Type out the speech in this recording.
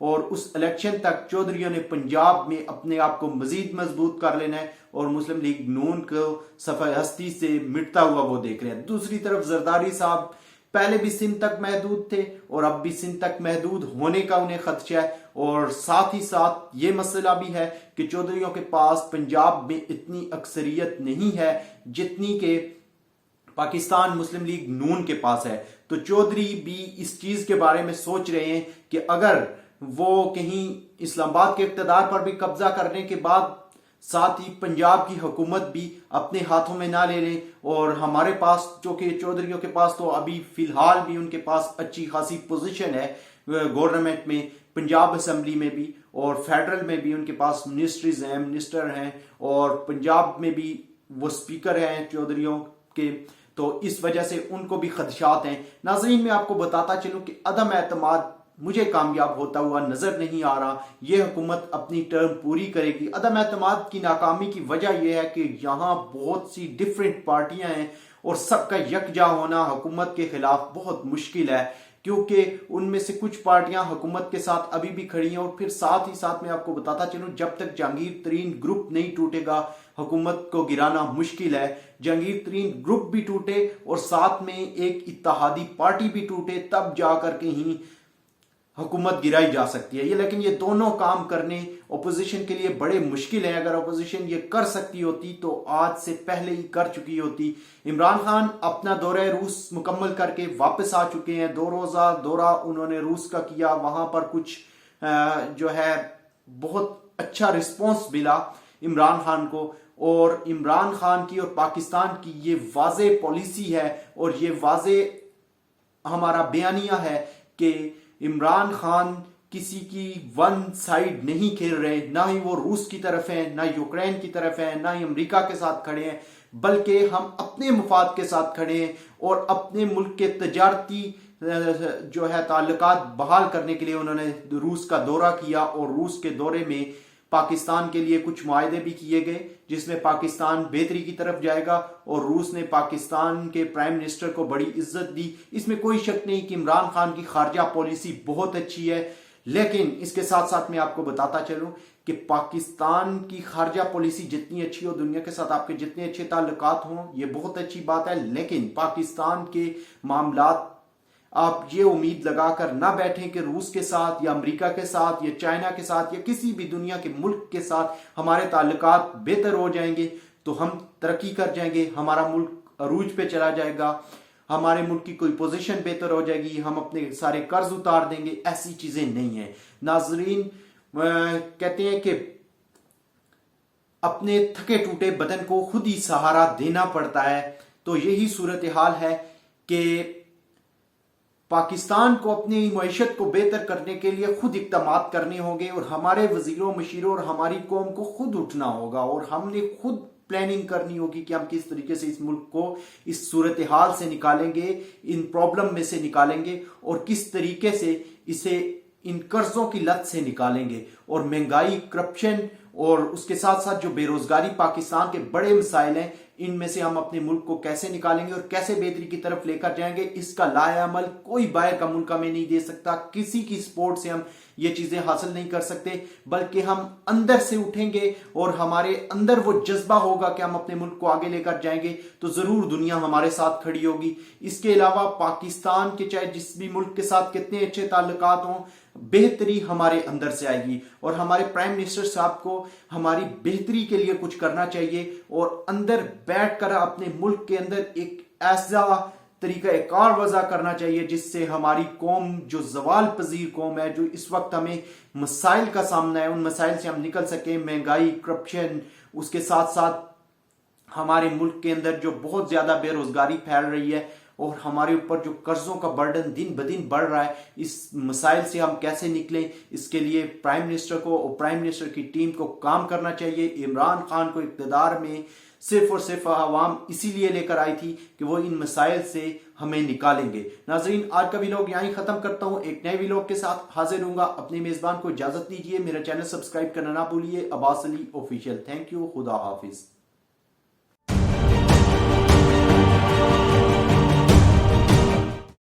اور اس الیکشن تک چودھریوں نے پنجاب میں اپنے آپ کو مزید مضبوط کر لینا ہے اور مسلم لیگ نون کو صفحہ ہستی سے مٹتا ہوا وہ دیکھ رہے ہیں۔ دوسری طرف زرداری صاحب پہلے بھی سندھ تک محدود تھے اور اب بھی سندھ تک محدود ہونے کا انہیں خدشہ ہے، اور ساتھ ہی ساتھ یہ مسئلہ بھی ہے کہ چودھریوں کے پاس پنجاب میں اتنی اکثریت نہیں ہے جتنی کہ پاکستان مسلم لیگ نون کے پاس ہے۔ تو چودھری بھی اس چیز کے بارے میں سوچ رہے ہیں کہ اگر وہ کہیں اسلام آباد کے اقتدار پر بھی قبضہ کرنے کے بعد ساتھ ہی پنجاب کی حکومت بھی اپنے ہاتھوں میں نہ لے لیں، اور ہمارے پاس جو کہ چودھریوں کے پاس تو ابھی فی الحال بھی ان کے پاس اچھی خاصی پوزیشن ہے گورنمنٹ میں، پنجاب اسمبلی میں بھی اور فیڈرل میں بھی ان کے پاس منسٹریز ہیں، منسٹر ہیں، اور پنجاب میں بھی وہ سپیکر ہیں چودھریوں کے، تو اس وجہ سے ان کو بھی خدشات ہیں۔ ناظرین میں آپ کو بتاتا چلوں کہ عدم اعتماد مجھے کامیاب ہوتا ہوا نظر نہیں آ رہا، یہ حکومت اپنی ٹرم پوری کرے گی۔ عدم اعتماد کی ناکامی کی وجہ یہ ہے کہ یہاں بہت سی ڈیفرنٹ پارٹیاں ہیں اور سب کا یکجا ہونا حکومت کے خلاف بہت مشکل ہے، کیونکہ ان میں سے کچھ پارٹیاں حکومت کے ساتھ ابھی بھی کھڑی ہیں، اور پھر ساتھ ہی ساتھ میں آپ کو بتاتا چلوں جب تک جہانگیر ترین گروپ نہیں ٹوٹے گا حکومت کو گرانا مشکل ہے۔ جہانگیر ترین گروپ بھی ٹوٹے اور ساتھ میں ایک اتحادی پارٹی بھی ٹوٹے، تب جا کر کہیں حکومت گرائی جا سکتی ہے یہ، لیکن یہ دونوں کام کرنے اپوزیشن کے لیے بڑے مشکل ہیں۔ اگر اپوزیشن یہ کر سکتی ہوتی تو آج سے پہلے ہی کر چکی ہوتی۔ عمران خان اپنا دورہ روس مکمل کر کے واپس آ چکے ہیں، 2 روزہ دورہ انہوں نے روس کا کیا، وہاں پر کچھ جو ہے بہت اچھا رسپانس ملا عمران خان کو، اور عمران خان کی اور پاکستان کی یہ واضح پالیسی ہے اور یہ واضح ہمارا بیانیہ ہے کہ عمران خان کسی کی ون سائیڈ نہیں کھیل رہے، نہ ہی وہ روس کی طرف ہیں، نہ یوکرین کی طرف ہیں، نہ ہی امریکہ کے ساتھ کھڑے ہیں، بلکہ ہم اپنے مفاد کے ساتھ کھڑے ہیں اور اپنے ملک کے تجارتی جو ہے تعلقات بحال کرنے کے لیے انہوں نے روس کا دورہ کیا، اور روس کے دورے میں پاکستان کے لیے کچھ معاہدے بھی کیے گئے جس میں پاکستان بہتری کی طرف جائے گا، اور روس نے پاکستان کے پرائم منسٹر کو بڑی عزت دی۔ اس میں کوئی شک نہیں کہ عمران خان کی خارجہ پالیسی بہت اچھی ہے، لیکن اس کے ساتھ ساتھ میں آپ کو بتاتا چلوں کہ پاکستان کی خارجہ پالیسی جتنی اچھی ہو، دنیا کے ساتھ آپ کے جتنے اچھے تعلقات ہوں، یہ بہت اچھی بات ہے، لیکن پاکستان کے معاملات آپ یہ امید لگا کر نہ بیٹھیں کہ روس کے ساتھ یا امریکہ کے ساتھ یا چائنا کے ساتھ یا کسی بھی دنیا کے ملک کے ساتھ ہمارے تعلقات بہتر ہو جائیں گے تو ہم ترقی کر جائیں گے، ہمارا ملک عروج پہ چلا جائے گا، ہمارے ملک کی کوئی پوزیشن بہتر ہو جائے گی، ہم اپنے سارے قرض اتار دیں گے۔ ایسی چیزیں نہیں ہیں ناظرین۔ کہتے ہیں کہ اپنے تھکے ٹوٹے بدن کو خود ہی سہارا دینا پڑتا ہے، تو یہی صورتحال ہے کہ پاکستان کو اپنی معیشت کو بہتر کرنے کے لیے خود اقدامات کرنے ہوں گے، اور ہمارے وزیروں مشیروں اور ہماری قوم کو خود اٹھنا ہوگا، اور ہم نے خود پلاننگ کرنی ہوگی کہ ہم کس طریقے سے اس ملک کو اس صورتحال سے نکالیں گے، ان پرابلم میں سے نکالیں گے، اور کس طریقے سے اسے ان قرضوں کی لت سے نکالیں گے، اور مہنگائی، کرپشن اور اس کے ساتھ ساتھ جو بے روزگاری پاکستان کے بڑے مسائل ہیں، ان میں سے ہم اپنے ملک کو کیسے نکالیں گے اور کیسے بہتری کی طرف لے کر جائیں گے، اس کا لائحہ عمل کوئی باہر کا ملک ہمیں نہیں دے سکتا۔ کسی کی سپورٹ سے ہم یہ چیزیں حاصل نہیں کر سکتے، بلکہ ہم اندر سے اٹھیں گے اور ہمارے اندر وہ جذبہ ہوگا کہ ہم اپنے ملک کو آگے لے کر جائیں گے تو ضرور دنیا ہمارے ساتھ کھڑی ہوگی۔ اس کے علاوہ پاکستان کے چاہے جس بھی ملک کے ساتھ کتنے اچھے تعلقات ہوں، بہتری ہمارے اندر سے آئے گی، اور ہمارے پرائم منسٹر صاحب کو ہماری بہتری کے لیے کچھ کرنا چاہیے، اور اندر بیٹھ کر اپنے ملک کے اندر ایک ایسا طریقہ کار وضع کرنا چاہیے جس سے ہماری قوم جو زوال پذیر قوم ہے، جو اس وقت ہمیں مسائل کا سامنا ہے، ان مسائل سے ہم نکل سکیں، مہنگائی، کرپشن، اس کے ساتھ ساتھ ہمارے ملک کے اندر جو بہت زیادہ بے روزگاری پھیل رہی ہے، اور ہمارے اوپر جو قرضوں کا برڈن دن بدن بڑھ رہا ہے، اس مسائل سے ہم کیسے نکلیں، اس کے لیے پرائم منسٹر کو اور پرائم منسٹر کی ٹیم کو کام کرنا چاہیے۔ عمران خان کو اقتدار میں صرف اور صرف عوام اسی لیے لے کر آئی تھی کہ وہ ان مسائل سے ہمیں نکالیں گے۔ ناظرین، آج کا ویلاگ یہیں ختم کرتا ہوں، ایک نئے ویلاگ کے ساتھ حاضر ہوں گا۔ اپنے میزبان کو اجازت دیجیے، میرا چینل سبسکرائب کرنا نہ بھولیے۔ عباس علی آفیشیل، تھینک یو، خدا حافظ۔